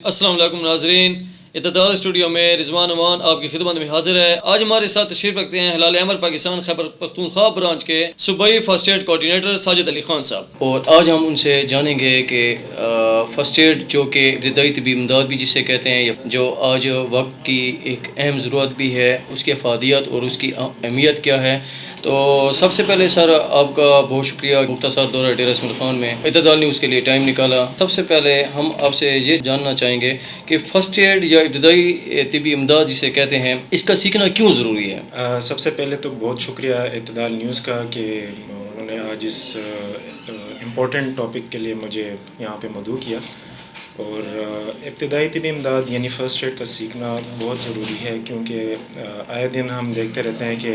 السلام علیکم ناظرین، اعتدال اسٹوڈیو میں رضوان امان آپ کی خدمت میں حاضر ہے۔ آج ہمارے ساتھ تشریف رکھتے ہیں ہلال احمر پاکستان خیبر پختونخوا برانچ کے صوبائی first aid coordinator Sajid Ali Khan صاحب، اور آج ہم ان سے جانیں گے کہ فرسٹ ایڈ جو کہ ابتدائی طبی امداد بھی جسے کہتے ہیں، جو آج وقت کی ایک اہم ضرورت بھی ہے، اس کی افادیت اور اس کی اہمیت کیا ہے۔ تو سب سے پہلے سر آپ کا بہت شکریہ مختصر دورہ ڈیرہ اسماعیل خان میں اعتدال نیوز کے لیے ٹائم نکالا۔ سب سے پہلے ہم آپ سے یہ جاننا چاہیں گے کہ فرسٹ ایڈ یا ابتدائی طبی امداد جسے کہتے ہیں، اس کا سیکھنا کیوں ضروری ہے؟ سب سے پہلے تو بہت شکریہ اعتدال نیوز کا کہ انہوں نے آج اس امپورٹنٹ ٹاپک کے لیے مجھے یہاں پہ مدعو کیا۔ اور ابتدائی طبی امداد یعنی فرسٹ ایڈ کا سیکھنا بہت ضروری ہے، کیونکہ آئے دن ہم دیکھتے رہتے ہیں کہ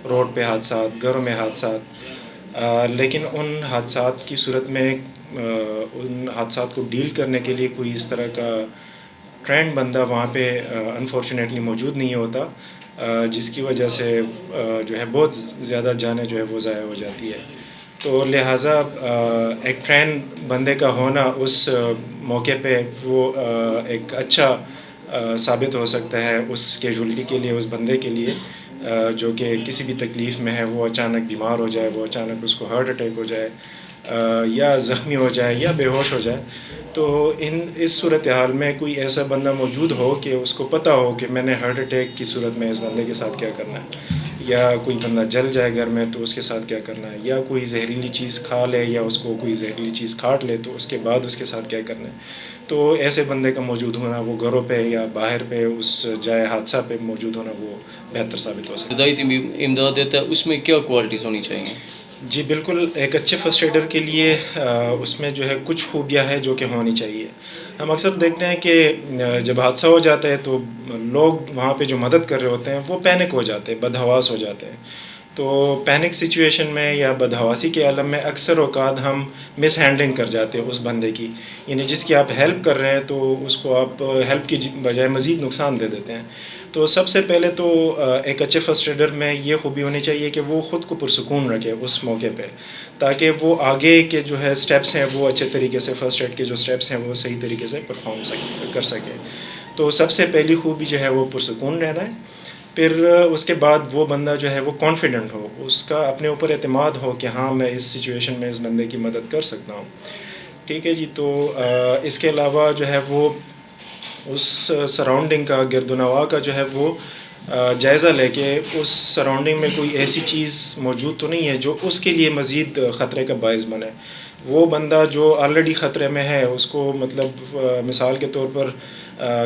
روڈ پہ حادثات، گھروں میں حادثات، لیکن ان حادثات کی صورت میں ان حادثات کو ڈیل کرنے کے لیے کوئی اس طرح کا ٹرینڈ بندہ وہاں پہ انفارچونیٹلی موجود نہیں ہوتا، جس کی وجہ سے جو ہے بہت زیادہ جانیں جو ہے وہ ضائع ہو جاتی ہے۔ تو لہٰذا ایک ٹرین بندے کا ہونا اس موقع پہ وہ ایک اچھا ثابت ہو سکتا ہے اس کیجولٹی کے لیے، اس بندے کے لیے جو کہ کسی بھی تکلیف میں ہے، وہ اچانک بیمار ہو جائے، وہ اچانک اس کو ہارٹ اٹیک ہو جائے، یا زخمی ہو جائے یا بے ہوش ہو جائے۔ تو اس صورتحال میں کوئی ایسا بندہ موجود ہو کہ اس کو پتہ ہو کہ میں نے ہارٹ اٹیک کی صورت میں اس بندے کے ساتھ کیا کرنا ہے، یا کوئی بندہ جل جائے گھر میں تو اس کے ساتھ کیا کرنا ہے، یا کوئی زہریلی چیز کھا لے یا اس کو کوئی زہریلی چیز کاٹ لے تو اس کے بعد اس کے ساتھ کیا کرنا ہے۔ تو ایسے بندے کا موجود ہونا، وہ گھروں پہ یا باہر پہ اس جائے حادثہ پہ موجود ہونا، وہ بہتر ثابت ہو سکتا ہے۔ ابتدائی طبی امداد دیتا ہے، اس میں کیا کوالٹیز ہونی چاہیے؟ جی بالکل، ایک اچھے فرسٹ ایڈر کے لیے اس میں جو ہے کچھ خوبیاں ہیں جو کہ ہونی چاہیے۔ ہم اکثر دیکھتے ہیں کہ جب حادثہ ہو جاتا ہے تو لوگ وہاں پہ جو مدد کر رہے ہوتے ہیں وہ پینک ہو جاتے ہیں، بدحواس ہو جاتے ہیں۔ تو پینک سچویشن میں یا بدحواسی کے عالم میں اکثر اوقات ہم مس ہینڈلنگ کر جاتے ہیں اس بندے کی، یعنی جس کی آپ ہیلپ کر رہے ہیں تو اس کو آپ ہیلپ کی بجائے مزید نقصان دے دیتے ہیں۔ تو سب سے پہلے تو ایک اچھے فرسٹ ایڈر میں یہ خوبی ہونی چاہیے کہ وہ خود کو پرسکون رکھے اس موقع پہ، تاکہ وہ آگے کے جو ہے سٹیپس ہیں وہ اچھے طریقے سے، فرسٹ ایڈ کے جو سٹیپس ہیں وہ صحیح طریقے سے پرفارم کر سکے۔ تو سب سے پہلی خوبی جو ہے وہ پرسکون رہنا ہے۔ پھر اس کے بعد وہ بندہ جو ہے وہ کانفیڈنٹ ہو، اس کا اپنے اوپر اعتماد ہو کہ ہاں میں اس سچویشن میں اس بندے کی مدد کر سکتا ہوں۔ ٹھیک ہے جی۔ تو اس کے علاوہ جو ہے وہ اس سراؤنڈنگ کا، گرد و نواح کا جو ہے وہ جائزہ لے کے اس سراؤنڈنگ میں کوئی ایسی چیز موجود تو نہیں ہے جو اس کے لیے مزید خطرے کا باعث بنے۔ وہ بندہ جو آلریڈی خطرے میں ہے، اس کو مطلب مثال کے طور پر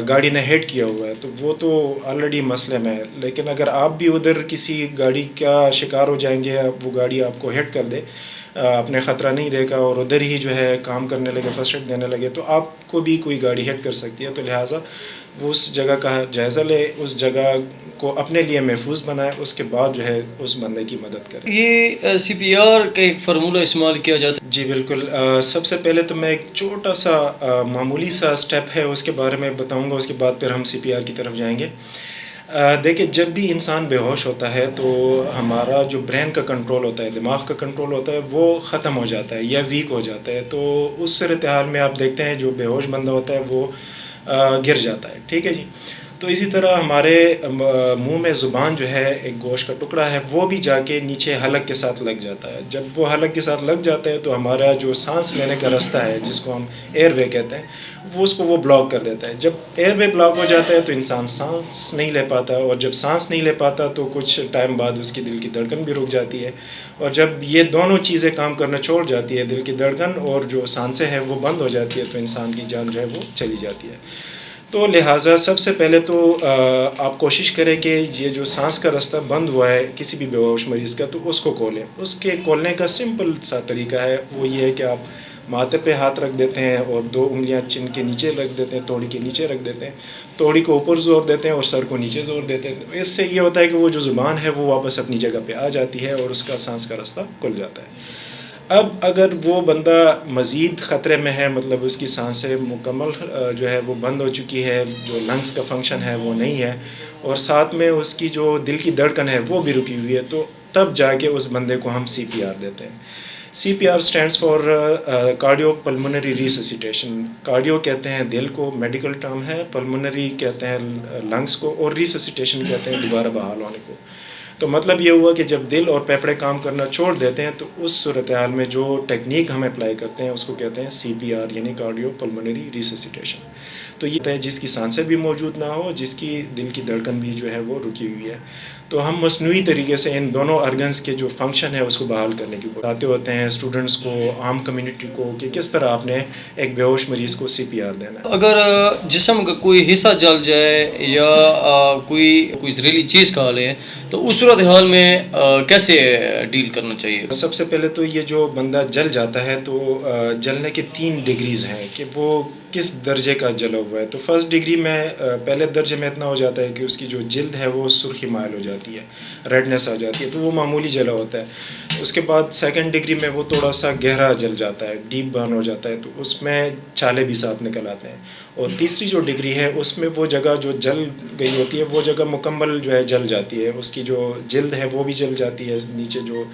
گاڑی نے ہٹ کیا ہوا ہے تو وہ تو آلریڈی مسئلے میں ہے، لیکن اگر آپ بھی ادھر کسی گاڑی کا شکار ہو جائیں گے، وہ گاڑی آپ کو ہٹ کر دے، اپنے خطرہ نہیں دیکھا اور ادھر ہی جو ہے کام کرنے لگے، فرسٹ ایڈ دینے لگے، تو آپ کو بھی کوئی گاڑی ہٹ کر سکتی ہے۔ تو لہٰذا وہ اس جگہ کا جائزہ لے، اس جگہ کو اپنے لیے محفوظ بنائے، اس کے بعد جو ہے اس بندے کی مدد کرے۔ یہ سی پی آر کا ایک فارمولہ استعمال کیا جاتا ہے؟ جی بالکل۔ سب سے پہلے تو میں ایک چھوٹا سا معمولی سا سٹیپ ہے اس کے بارے میں بتاؤں گا، اس کے بعد پھر ہم سی پی آر کی طرف جائیں گے۔ دیکھیں، جب بھی انسان بے ہوش ہوتا ہے تو ہمارا جو برین کا کنٹرول ہوتا ہے، دماغ کا کنٹرول ہوتا ہے، وہ ختم ہو جاتا ہے یا ویک ہو جاتا ہے۔ تو اس صورتحال میں آپ دیکھتے ہیں جو بے ہوش بندہ ہوتا ہے وہ گر جاتا ہے۔ ٹھیک ہے جی۔ تو اسی طرح ہمارے منہ میں زبان جو ہے ایک گوشت کا ٹکڑا ہے، وہ بھی جا کے نیچے حلق کے ساتھ لگ جاتا ہے۔ جب وہ حلق کے ساتھ لگ جاتا ہے تو ہمارا جو سانس لینے کا راستہ ہے، جس کو ہم ایئر وے کہتے ہیں، وہ بلاک کر دیتا ہے۔ جب ایئر وے بلاک ہو جاتا ہے تو انسان سانس نہیں لے پاتا، اور جب سانس نہیں لے پاتا تو کچھ ٹائم بعد اس کی دل کی دھڑکن بھی رک جاتی ہے، اور جب یہ دونوں چیزیں کام کرنا چھوڑ جاتی ہے، دل کی دھڑکن اور جو سانسیں ہیں وہ بند ہو جاتی ہے، تو انسان کی جان جو ہے وہ چلی جاتی ہے۔ تو لہٰذا سب سے پہلے تو آپ کوشش کریں کہ یہ جو سانس کا راستہ بند ہوا ہے کسی بھی بے ہوش مریض کا، تو اس کو کھولیں۔ اس کے کھولنے کا سمپل سا طریقہ ہے، وہ یہ ہے کہ آپ ماتھے پہ ہاتھ رکھ دیتے ہیں اور 2 انگلیاں چن کے نیچے رکھ دیتے ہیں، توڑی کے نیچے رکھ دیتے ہیں، توڑی کو اوپر زور دیتے ہیں اور سر کو نیچے زور دیتے ہیں۔ اس سے یہ ہوتا ہے کہ وہ جو زبان ہے وہ واپس اپنی جگہ پہ آ جاتی ہے اور اس کا سانس کا راستہ کھل جاتا ہے۔ اب اگر وہ بندہ مزید خطرے میں ہے، مطلب اس کی سانسیں مکمل جو ہے وہ بند ہو چکی ہے، جو لنگس کا فنکشن ہے وہ نہیں ہے، اور ساتھ میں اس کی جو دل کی دھڑکن ہے وہ بھی رکی ہوئی ہے، تو تب جا کے اس بندے کو ہم سی پی آر دیتے ہیں۔ CPR stands for cardio pulmonary resuscitation. Cardio کہتے ہیں دل کو، میڈیکل ٹرم ہے، پلمونری کہتے ہیں لنگس کو، اور ریسسیٹیشن کہتے ہیں دوبارہ بحال ہونے کو. تو مطلب یہ ہوا کہ جب دل اور پھیپھڑے کام کرنا چھوڑ دیتے ہیں تو اس صورتحال میں جو ٹیکنیک ہم اپلائی کرتے ہیں اس کو کہتے ہیں CPR یعنی کارڈیو پلمونری ریسسیٹیشن. تو یہ ہے جس کی سانسیں بھی موجود نہ ہو، جس کی دل کی دھڑکن بھی جو ہے وہ رکی ہوئی ہے. تو ہم مصنوعی طریقے سے ان دونوں ارگنز کے جو فنکشن ہے اس کو بحال کرنے کی بتاتے ہوتے ہیں اسٹوڈنٹس کو، عام کمیونٹی کو، کہ کس طرح آپ نے ایک بے ہوش مریض کو CPR دینا ہے. اگر جسم کا کوئی حصہ جل جائے یا کوئی زہریلی چیز کھا لے تو اس صورتحال میں کیسے ڈیل کرنا چاہیے؟ سب سے پہلے تو یہ جو بندہ جل جاتا ہے تو جلنے کے 3 ڈگریز ہیں کہ وہ کس درجے کا جلا ہوا ہے. تو فرسٹ ڈگری میں پہلے درجے میں اتنا ہو جاتا ہے کہ اس کی جو جلد ہے وہ سرخی مائل ہو جاتی ہے، ریڈنس آ جاتی ہے، تو وہ معمولی جلا ہوتا ہے. اس کے بعد سیکنڈ ڈگری میں وہ تھوڑا سا گہرا جل جاتا ہے، ڈیپ برن ہو جاتا ہے، تو اس میں چھالے بھی ساتھ نکل آتے ہیں. اور تیسری جو ڈگری ہے اس میں وہ جگہ جو جل گئی ہوتی ہے وہ جگہ مکمل جو ہے جل جاتی ہے، اس کی جو جلد ہے وہ بھی جل جاتی ہے، نیچے جو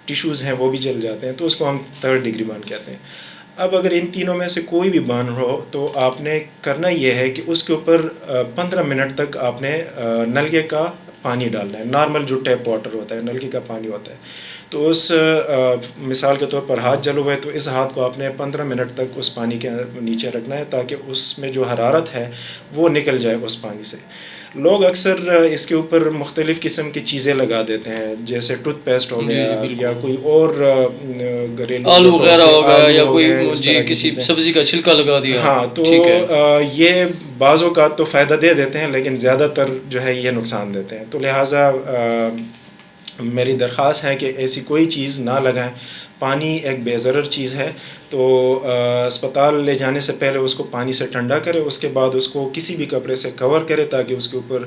ٹیشوز ہیں وہ بھی جل جاتے ہیں، تو اس کو ہم تھرڈ ڈگری برن کہتے ہیں. اب اگر ان تینوں میں سے کوئی بھی برن ہو تو آپ نے کرنا یہ ہے کہ اس کے اوپر 15 منٹ تک آپ نے نلکے کا پانی ڈالنا ہے. نارمل جو ٹیپ واٹر ہوتا ہے، نلکے کا پانی ہوتا ہے. تو اس مثال کے طور پر ہاتھ جل ہوا ہے تو اس ہاتھ کو آپ نے 15 منٹ تک اس پانی کے نیچے رکھنا ہے تاکہ اس میں جو حرارت ہے وہ نکل جائے اس پانی سے. لوگ اکثر اس کے اوپر مختلف قسم کی چیزیں لگا دیتے ہیں، جیسے ٹوتھ پیسٹ ہو گیا یا کوئی اور گھریلو آلو وغیرہ ہو گیا یا کوئی کسی سبزی کا چھلکا لگا دیا. ہاں، تو یہ بعض اوقات تو فائدہ دے دیتے ہیں لیکن زیادہ تر جو ہے یہ نقصان دیتے ہیں. تو لہٰذا میری درخواست ہے کہ ایسی کوئی چیز نہ لگائیں. پانی ایک بے ضرر چیز ہے، تو اسپتال لے جانے سے پہلے اس کو پانی سے ٹھنڈا کرے، اس کے بعد اس کو کسی بھی کپڑے سے کور کرے تاکہ اس کے اوپر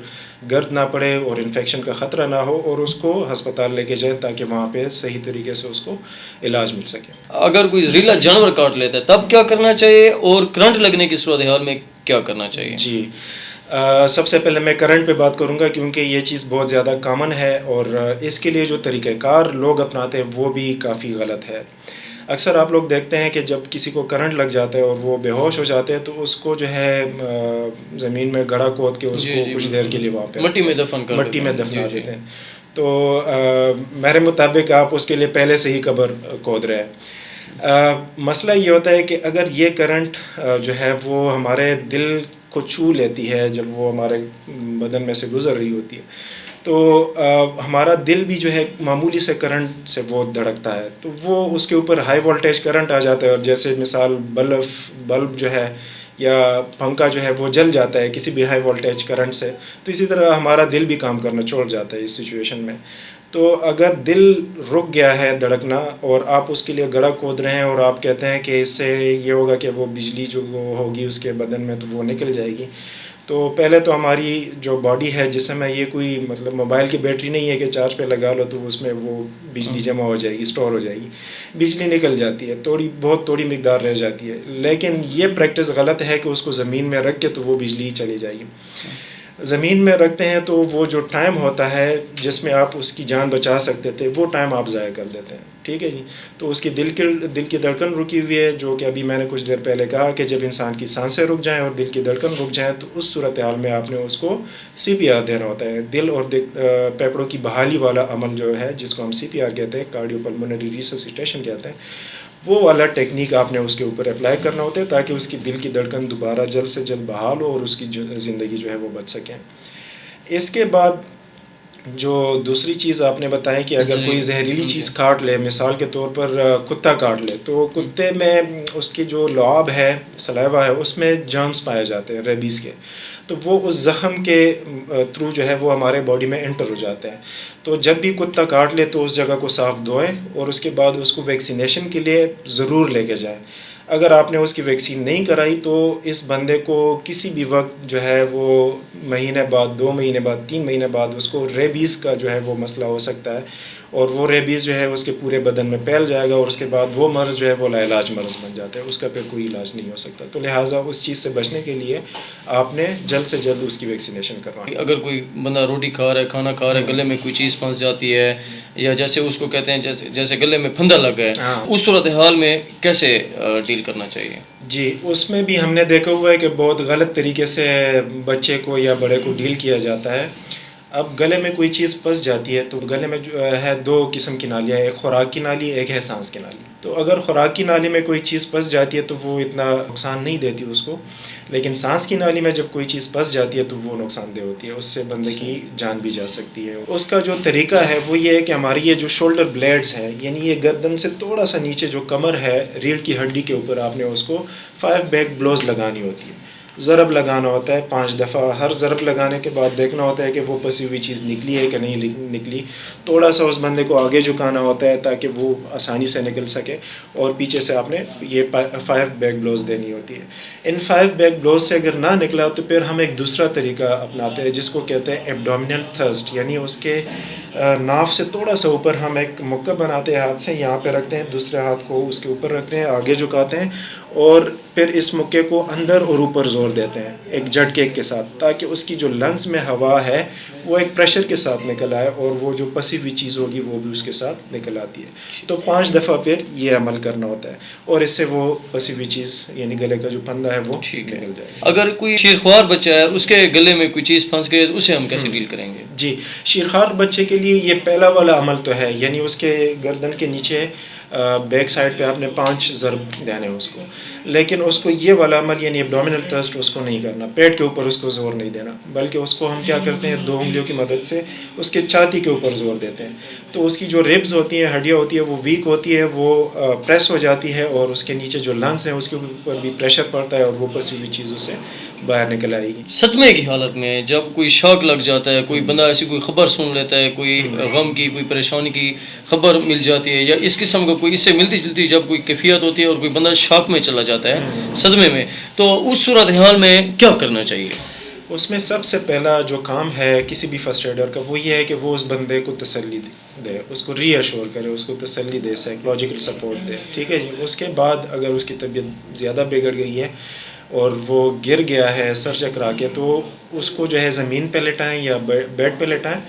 گرد نہ پڑے اور انفیکشن کا خطرہ نہ ہو، اور اس کو ہسپتال لے کے جائیں تاکہ وہاں پہ صحیح طریقے سے اس کو علاج مل سکے. اگر کوئی زہریلا جانور کاٹ لیتا ہے تب کیا کرنا چاہیے، اور کرنٹ لگنے کی صورتحال میں کیا کرنا چاہیے؟ جی، سب سے پہلے میں کرنٹ پہ بات کروں گا کیونکہ یہ چیز بہت زیادہ کامن ہے، اور اس کے لیے جو طریقہ کار لوگ اپناتے ہیں وہ بھی کافی غلط ہے. اکثر آپ لوگ دیکھتے ہیں کہ جب کسی کو کرنٹ لگ جاتا ہے اور وہ بے ہوش ہو جاتے ہیں تو اس کو جو ہے زمین میں گڑھا کھود کے اس کو کچھ دیر کے لیے وہاں پہ مٹی میں دفنا دیتے ہیں. تو میرے مطابق آپ اس کے لیے پہلے سے ہی قبر کھود رہے ہیں. مسئلہ یہ ہوتا ہے کہ اگر یہ کرنٹ جو ہے وہ ہمارے دل کو چھو لیتی ہے جب وہ ہمارے بدن میں سے گزر رہی ہوتی ہے، تو ہمارا دل بھی جو ہے معمولی سے کرنٹ سے وہ دھڑکتا ہے، تو وہ اس کے اوپر ہائی وولٹیج کرنٹ آ جاتا ہے. اور جیسے مثال بلب جو ہے یا پنکھا جو ہے وہ جل جاتا ہے کسی بھی ہائی وولٹیج کرنٹ سے، تو اسی طرح ہمارا دل بھی کام کرنا چھوڑ جاتا ہے اس سچویشن میں. تو اگر دل رک گیا ہے دھڑکنا اور آپ اس کے لیے گڑھا کھود رہے ہیں اور آپ کہتے ہیں کہ اس سے یہ ہوگا کہ وہ بجلی جو ہوگی اس کے بدن میں تو وہ نکل جائے گی، تو پہلے تو ہماری جو باڈی ہے جسم میں یہ کوئی مطلب موبائل کی بیٹری نہیں ہے کہ چارج پہ لگا لو تو اس میں وہ بجلی جمع ہو جائے گی، اسٹور ہو جائے گی. بجلی نکل جاتی ہے، بہت تھوڑی مقدار رہ جاتی ہے، لیکن یہ پریکٹس غلط ہے کہ اس کو زمین میں رکھ کے تو وہ بجلی چلی جائے گی. زمین میں رکھتے ہیں تو وہ جو ٹائم ہوتا ہے جس میں آپ اس کی جان بچا سکتے تھے وہ ٹائم آپ ضائع کر دیتے ہیں. ٹھیک ہے جی. تو اس کی دل کی دھڑکن رکی ہوئی ہے، جو کہ ابھی میں نے کچھ دیر پہلے کہا کہ جب انسان کی سانسیں رک جائیں اور دل کی دھڑکن رک جائیں تو اس صورتحال میں آپ نے اس کو CPR دینا ہوتا ہے. دل اور پھیپھڑوں کی بحالی والا عمل جو ہے جس کو ہم CPR کہتے ہیں، کارڈیو پلمونری ریسسیٹیشن کہتے ہیں، وہ والا ٹیکنیک آپ نے اس کے اوپر اپلائی کرنا ہوتا ہے تاکہ اس کی دل کی دھڑکن دوبارہ جلد سے جلد بحال ہو اور اس کی زندگی جو ہے وہ بچ سکیں. اس کے بعد جو دوسری چیز آپ نے بتائی کہ اگر کوئی زہریلی چیز کاٹ لے، مثال کے طور پر کتا کاٹ لے، تو کتے میں اس کی جو لعاب ہے، سلائیوا ہے، اس میں جرمز پائے جاتے ہیں ریبیز کے، تو وہ اس زخم کے تھرو جو ہے وہ ہمارے باڈی میں انٹر ہو جاتے ہیں. تو جب بھی کتا کاٹ لے تو اس جگہ کو صاف دھوئیں اور اس کے بعد اس کو ویکسینیشن کے لیے ضرور لے کے جائیں. اگر آپ نے اس کی ویکسین نہیں کرائی تو اس بندے کو کسی بھی وقت جو ہے وہ مہینے بعد 2 مہینے بعد 3 مہینے بعد اس کو ریبیز کا جو ہے وہ مسئلہ ہو سکتا ہے، اور وہ ریبیز جو ہے اس کے پورے بدن میں پھیل جائے گا، اور اس کے بعد وہ مرض جو ہے وہ لا علاج مرض بن جاتا ہے، اس کا پھر کوئی علاج نہیں ہو سکتا. تو لہٰذا اس چیز سے بچنے کے لیے آپ نے جلد سے جلد اس کی ویکسینیشن کروانی. اگر کوئی بندہ روٹی کھا رہا ہے، کھانا کھا رہا ہے، گلے میں کوئی چیز پھنس جاتی ہے، یا جیسے اس کو کہتے ہیں جیسے گلے میں پھندا لگ گیا ہے، اس صورتحال میں کیسے ڈیل کرنا چاہیے؟ جی، اس میں بھی ہم نے دیکھا ہوا ہے کہ بہت غلط طریقے سے بچے کو یا بڑے کو ڈیل کیا جاتا ہے. اب گلے میں کوئی چیز پھنس جاتی ہے تو گلے میں جو ہے 2 قسم کی نالیاں، ایک خوراک کی نالی، ایک ہے سانس کی نالی. تو اگر خوراک کی نالی میں کوئی چیز پھنس جاتی ہے تو وہ اتنا نقصان نہیں دیتی اس کو، لیکن سانس کی نالی میں جب کوئی چیز پھنس جاتی ہے تو وہ نقصان دہ ہوتی ہے، اس سے بندے کی جان بھی جا سکتی ہے. اس کا جو طریقہ ہے وہ یہ ہے کہ ہماری یہ جو شولڈر بلیڈز ہیں، یعنی یہ گردن سے تھوڑا سا نیچے جو کمر ہے ریڑھ کی ہڈی کے اوپر، آپ نے اس کو 5 بیک بلوز لگانی ہوتی ہے. ضرب لگانا ہوتا ہے 5 دفعہ. ہر ضرب لگانے کے بعد دیکھنا ہوتا ہے کہ وہ پسی ہوئی چیز نکلی ہے کہ نہیں نکلی. تھوڑا سا اس بندے کو آگے جھکانا ہوتا ہے تاکہ وہ آسانی سے نکل سکے، اور پیچھے سے آپ نے یہ 5 بیک بلوز دینی ہوتی ہے. ان 5 بیک بلوز سے اگر نہ نکلا تو پھر ہم ایک دوسرا طریقہ اپناتے ہیں جس کو کہتے ہیں ایبڈومینل تھرسٹ، یعنی اس کے ناف سے تھوڑا سا اوپر ہم ایک مکہ بناتے ہیں ہاتھ سے، یہاں پہ رکھتے ہیں، دوسرے ہاتھ کو اس کے اوپر رکھتے ہیں، آگے جھکاتے ہیں، اور پھر اس مکے کو اندر اور اوپر زور دیتے ہیں ایک جھٹکے کے ساتھ، تاکہ اس کی جو لنگز میں ہوا ہے وہ ایک پریشر کے ساتھ نکل آئے، اور وہ جو پسی ہوئی چیز ہوگی وہ بھی اس کے ساتھ نکل آتی ہے. تو 5 دفعہ پھر یہ عمل کرنا ہوتا ہے، اور اس سے وہ پسی ہوئی چیز یعنی گلے کا جو پھندا ہے وہ نکل جائے گا. اگر کوئی شیرخوار بچہ ہے، اس کے گلے میں کوئی چیز پھنس گئی، اسے ہم کیسے ڈیل کریں گے؟ جی، شیرخوار بچے کے لیے یہ پہلا والا عمل تو ہے، یعنی اس کے گردن کے نیچے بیک سائڈ پہ آپ نے 5 ضرب دینے اس کو، لیکن اس کو یہ والا عمل یعنی ایبڈومینل تھرسٹ اس کو نہیں کرنا، پیٹ کے اوپر اس کو زور نہیں دینا، بلکہ اس کو ہم کیا کرتے ہیں 2 انگلیوں کی مدد سے اس کے چھاتی کے اوپر زور دیتے ہیں. تو اس کی جو ریبز ہوتی ہیں، ہڈیاں ہوتی ہیں، وہ ویک ہوتی ہے، وہ پریس ہو جاتی ہے، اور اس کے نیچے جو لنگس ہیں اس کے اوپر بھی پریشر پڑتا ہے، اور وہ پسی ہوئی چیزوں سے باہر نکل آئے گی. صدمے کی حالت میں جب کوئی شاک لگ جاتا ہے، کوئی بندہ ایسی کوئی خبر سن لیتا ہے، کوئی غم کی، کوئی پریشانی کی خبر مل جاتی ہے، یا اس قسم کا کوئی اس سے ملتی جلتی جب کوئی کیفیت ہوتی ہے اور کوئی بندہ شاک میں چلا جاتا ہے، صدمے میں، تو اس صورتحال میں کیا کرنا چاہیے؟ اس میں سب سے پہلا جو کام ہے کسی بھی فرسٹ ایڈر کا وہ یہ ہے کہ وہ اس بندے کو تسلی دے، اس کو ری ایشور کرے، اس کو تسلی دے، سائیکولوجیکل سپورٹ دے. ٹھیک ہے جی. اس کے بعد اگر اس کی طبیعت زیادہ بگڑ گئی ہے اور وہ گر گیا ہے سر چکرا کے، تو اس کو جو ہے زمین پہ لٹائیں یا بیڈ پہ لٹائیں،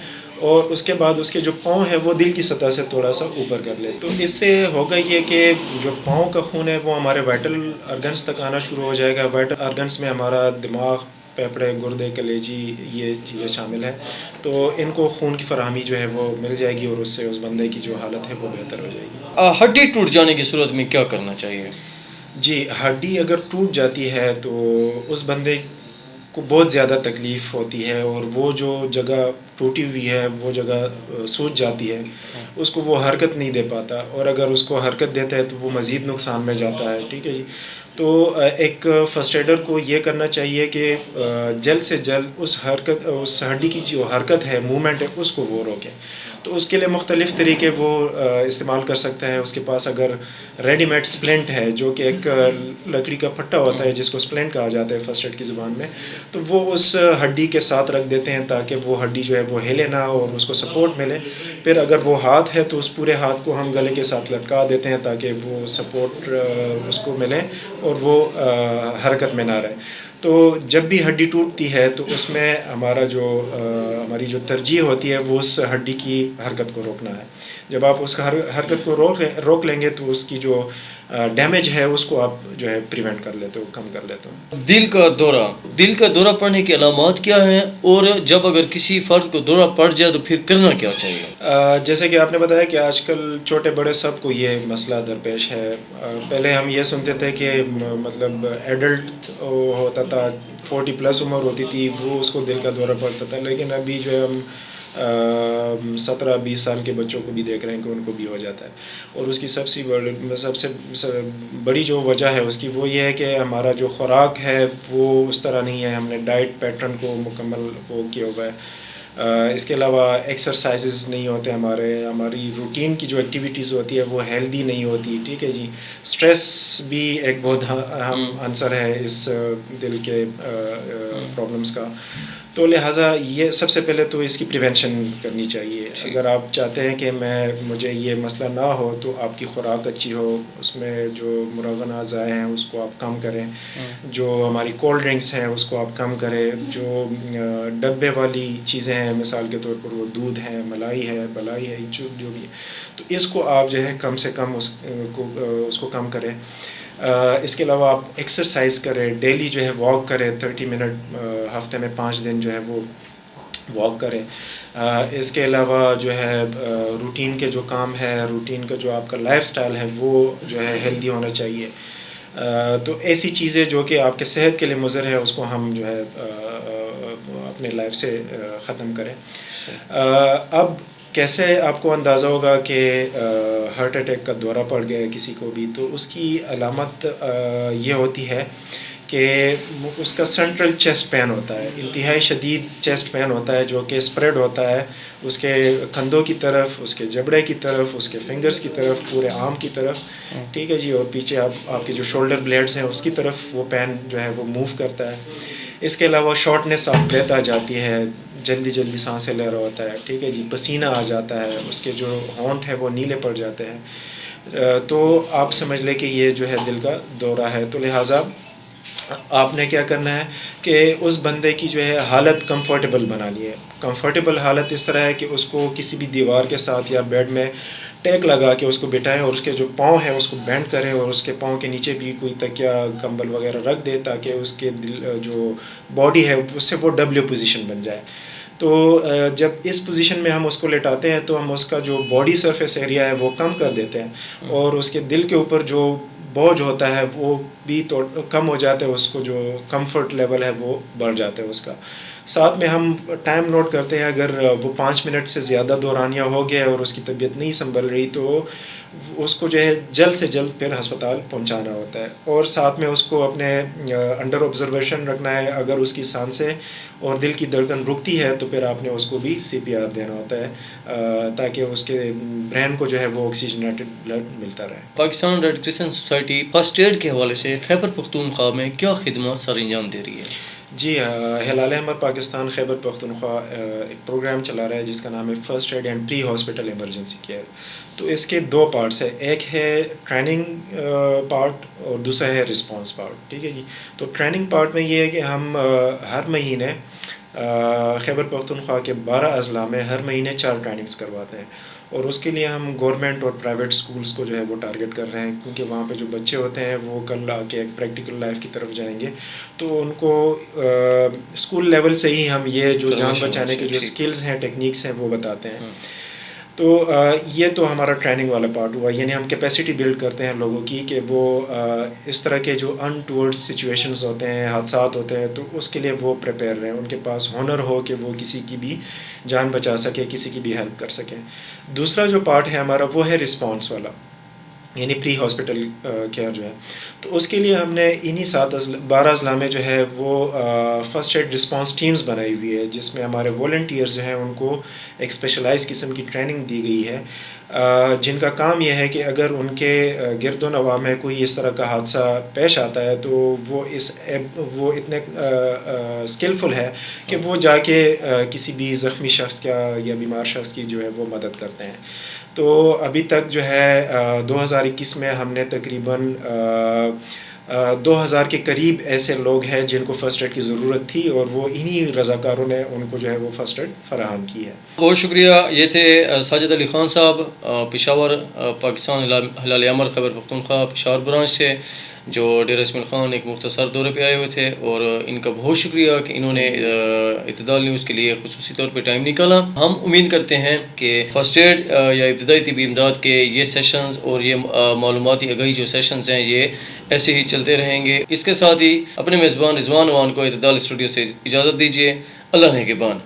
اور اس کے بعد اس کے جو پاؤں ہے وہ دل کی سطح سے تھوڑا سا اوپر کر لے. تو اس سے ہوگا یہ کہ جو پاؤں کا خون ہے وہ ہمارے وائٹل آرگنس تک آنا شروع ہو جائے گا. وائٹل آرگنس میں ہمارا دماغ، پھیپھڑے، گردے، کلیجی، یہ چیزیں شامل ہیں. تو ان کو خون کی فراہمی جو ہے وہ مل جائے گی، اور اس سے اس بندے کی جو حالت ہے وہ بہتر ہو جائے گی. ہڈی ٹوٹ جانے کی صورت میں کیا کرنا چاہیے؟ جی، ہڈی اگر ٹوٹ جاتی ہے تو اس بندے کو بہت زیادہ تکلیف ہوتی ہے، اور وہ جو جگہ ٹوٹی ہوئی ہے وہ جگہ سوج جاتی ہے، اس کو وہ حرکت نہیں دے پاتا، اور اگر اس کو حرکت دیتا ہے تو وہ مزید نقصان میں جاتا ہے. ٹھیک ہے جی. تو ایک فرسٹ ایڈر کو یہ کرنا چاہیے کہ جلد سے جلد اس ہڈی کی جو حرکت ہے، موومنٹ ہے، اس کو وہ روکیں. تو اس کے لیے مختلف طریقے وہ استعمال کر سکتے ہیں. اس کے پاس اگر ریڈی میڈ سپلنٹ ہے، جو کہ ایک لکڑی کا پھٹا ہوتا ہے جس کو سپلنٹ کہا جاتا ہے فرسٹ ایڈ کی زبان میں، تو وہ اس ہڈی کے ساتھ رکھ دیتے ہیں تاکہ وہ ہڈی جو ہے وہ ہلے نہ اور اس کو سپورٹ ملے. پھر اگر وہ ہاتھ ہے تو اس پورے ہاتھ کو ہم گلے کے ساتھ لٹکا دیتے ہیں تاکہ وہ سپورٹ اس کو ملے اور وہ حرکت میں نہ رہے. تو جب بھی ہڈی ٹوٹتی ہے تو اس میں ہماری جو ترجیح ہوتی ہے وہ اس ہڈی کی حرکت کو روکنا ہے. جب آپ اس حرکت کو روک لیں گے تو اس کی جو ڈیمیج ہے اس کو آپ جو ہے پریونٹ کر لیتے ہو، کم کر لیتے ہو. دل کا دورہ پڑنے کی علامات کیا ہیں، اور جب اگر کسی فرد کو دورہ پڑ جائے تو پھر کرنا کیا چاہیے؟ جیسے کہ آپ نے بتایا کہ آج کل چھوٹے بڑے سب کو یہ مسئلہ درپیش ہے. پہلے ہم یہ سنتے تھے کہ مطلب ایڈلٹ ہوتا تھا، 40 پلس عمر ہوتی تھی، وہ اس کو دل کا دورہ پڑتا تھا، لیکن ابھی جو ہے ہم 17-20 سال کے بچوں کو بھی دیکھ رہے ہیں کہ ان کو بھی ہو جاتا ہے. اور اس کی سب سے بڑی جو وجہ ہے اس کی وہ یہ ہے کہ ہمارا جو خوراک ہے وہ اس طرح نہیں ہے، ہم نے ڈائٹ پیٹرن کو مکمل کیا ہوا ہے. اس کے علاوہ ایکسرسائزز نہیں ہوتے، ہماری روٹین کی جو ایکٹیویٹیز ہوتی ہے وہ ہیلدی نہیں ہوتی. ٹھیک ہے جی. اسٹریس بھی ایک بہت اہم عنصر ہے اس دل کے پرابلمس کا. تو لہٰذا یہ سب سے پہلے تو اس کی پریونشن کرنی چاہیے. اگر آپ چاہتے ہیں کہ مجھے یہ مسئلہ نہ ہو تو آپ کی خوراک اچھی ہو, اس میں جو مروغن اعضاء ہیں اس کو آپ کم کریں, جو ہماری کولڈ ڈرنکس ہیں اس کو آپ کم کریں, جو ڈبے والی چیزیں ہیں مثال کے طور پر وہ دودھ ہے, ملائی ہے, بلائی ہے, جو بھی, تو اس کو آپ جو ہے کم سے کم اس کو کم کریں. اس کے علاوہ آپ ایکسرسائز کریں, ڈیلی جو ہے واک کریں, 30 منٹ ہفتے میں 5 دن جو ہے وہ واک کریں. اس کے علاوہ جو ہے روٹین کے جو کام ہے, روٹین کا جو آپ کا لائف سٹائل ہے وہ جو ہے ہیلدی ہونا چاہیے. تو ایسی چیزیں جو کہ آپ کے صحت کے لیے مضر ہے اس کو ہم جو ہے اپنے لائف سے ختم کریں. اب کیسے آپ کو اندازہ ہوگا کہ ہارٹ اٹیک کا دورہ پڑ گیا کسی کو بھی, تو اس کی علامت یہ ہوتی ہے کہ اس کا سینٹرل چیسٹ پین ہوتا ہے, انتہائی شدید چیسٹ پین ہوتا ہے جو کہ اسپریڈ ہوتا ہے اس کے کندھوں کی طرف, اس کے جبڑے کی طرف, اس کے فنگرز کی طرف, پورے آرم کی طرف, ٹھیک ہے جی, اور پیچھے آپ کے جو شولڈر بلیڈز ہیں اس کی طرف وہ پین جو ہے وہ موو کرتا ہے. اس کے علاوہ شارٹنیس آف بریتھ آ جاتی ہے, جلدی سانسیں لے رہا ہوتا ہے, ٹھیک ہے جی, پسینہ آ جاتا ہے, اس کے جو ہونٹ ہے وہ نیلے پڑ جاتے ہیں. تو آپ سمجھ لیں کہ یہ جو ہے دل کا دورہ ہے. تو لہٰذا آپ نے کیا کرنا ہے کہ اس بندے کی جو ہے حالت کمفرٹیبل بنانی ہے. کمفرٹیبل حالت اس طرح ہے کہ اس کو کسی بھی دیوار کے ساتھ یا بیڈ میں ٹیک لگا کے اس کو بٹھائیں, اور اس کے جو پاؤں ہیں اس کو بینڈ کریں, اور اس کے پاؤں کے نیچے بھی کوئی تکیہ کمبل وغیرہ رکھ دے تاکہ اس کے جو باڈی ہے اس سے وہ ڈبلیو پوزیشن بن جائے. تو جب اس پوزیشن میں ہم اس کو لٹاتے ہیں تو ہم اس کا جو باڈی سرفیس ایریا ہے وہ کم کر دیتے ہیں, اور اس کے دل کے اوپر جو بوجھ ہوتا ہے وہ بھی تو کم ہو جاتا ہے, اس کو جو کمفرٹ لیول ہے وہ بڑھ جاتا ہے اس کا. ساتھ میں ہم ٹائم نوٹ کرتے ہیں, اگر وہ 5 منٹ سے زیادہ دورانیہ ہو گیا اور اس کی طبیعت نہیں سنبھل رہی تو اس کو جو ہے جلد سے جلد پھر ہسپتال پہنچانا ہوتا ہے, اور ساتھ میں اس کو اپنے انڈر آبزرویشن رکھنا ہے. اگر اس کی سانسیں اور دل کی دھڑکن رکتی ہے تو پھر آپ نے اس کو بھی CPR دینا ہوتا ہے تاکہ اس کے برین کو جو ہے وہ آکسیجنیٹڈ بلڈ ملتا رہے. Pakistan red crescent society first aid کے حوالے سے خیبر پختونخوا میں کیا خدمات سر انجام دے رہی ہے؟ جی, ہلال احمر پاکستان خیبر پختونخوا ایک پروگرام چلا رہا ہے جس کا نام ہے first aid and pre hospital emergency care. تو اس کے 2 پارٹس ہیں, ایک ہے ٹریننگ پارٹ اور دوسرا ہے رسپانس پارٹ, ٹھیک ہے جی. تو ٹریننگ پارٹ میں یہ ہے کہ ہم ہر مہینے خیبر پختونخوا کے 12 اضلاع میں ہر مہینے 4 ٹریننگز کرواتے ہیں, اور اس کے لیے ہم گورنمنٹ اور پرائیویٹ سکولز کو جو ہے وہ ٹارگٹ کر رہے ہیں, کیونکہ وہاں پہ جو بچے ہوتے ہیں وہ کل آ کے ایک پریکٹیکل لائف کی طرف جائیں گے. تو ان کو اسکول لیول سے ہی ہم یہ جو جان بچانے کے جو اسکلز ہیں, ٹیکنیکس ہیں وہ بتاتے ہیں. تو یہ تو ہمارا ٹریننگ والا پارٹ ہوا, یعنی ہم کیپیسٹی بلڈ کرتے ہیں لوگوں کی کہ وہ اس طرح کے جو ان ٹورڈ سچویشنز ہوتے ہیں, حادثات ہوتے ہیں, تو اس کے لیے وہ پریپیئر رہیں, ان کے پاس ہنر ہو کہ وہ کسی کی بھی جان بچا سکے, کسی کی بھی ہیلپ کر سکیں. دوسرا جو پارٹ ہے ہمارا وہ ہے رسپانس والا, یعنی پری ہاسپٹل کیئر جو ہے. تو اس کے لیے ہم نے انہی 12 اضلاع میں جو ہے وہ فرسٹ ایڈ رسپانس ٹیمز بنائی ہوئی ہے, جس میں ہمارے والنٹیئرز جو ہیں ان کو ایک اسپیشلائز قسم کی ٹریننگ دی گئی ہے, جن کا کام یہ ہے کہ اگر ان کے گرد و نواح میں کوئی اس طرح کا حادثہ پیش آتا ہے تو وہ اتنے اسکلفل ہے کہ وہ جا کے کسی بھی زخمی شخص کا یا بیمار شخص کی جو ہے وہ مدد کرتے ہیں. تو ابھی تک جو ہے 2021 میں ہم نے تقریباً 2000 کے قریب ایسے لوگ ہیں جن کو فرسٹ ایڈ کی ضرورت تھی, اور وہ انہی رضاکاروں نے ان کو جو ہے وہ فرسٹ ایڈ فراہم کی ہے. بہت شکریہ. یہ تھے ساجد علی خان صاحب, پشاور پاکستان ہلال احمر خیبر پختونخوا پشاور برانچ سے, جو ڈیرہ اسماعیل خان ایک مختصر دورے پہ آئے ہوئے تھے, اور ان کا بہت شکریہ کہ انہوں نے اعتدال نیوز کے لیے خصوصی طور پہ ٹائم نکالا. ہم امید کرتے ہیں کہ فرسٹ ایڈ یا ابتدائی طبی امداد کے یہ سیشنز اور یہ معلوماتی آگاہی جو سیشنز ہیں یہ ایسے ہی چلتے رہیں گے. اس کے ساتھ ہی اپنے میزبان رضوان وان کو اعتدال اسٹوڈیو سے اجازت دیجیے. اللہ نگہبان.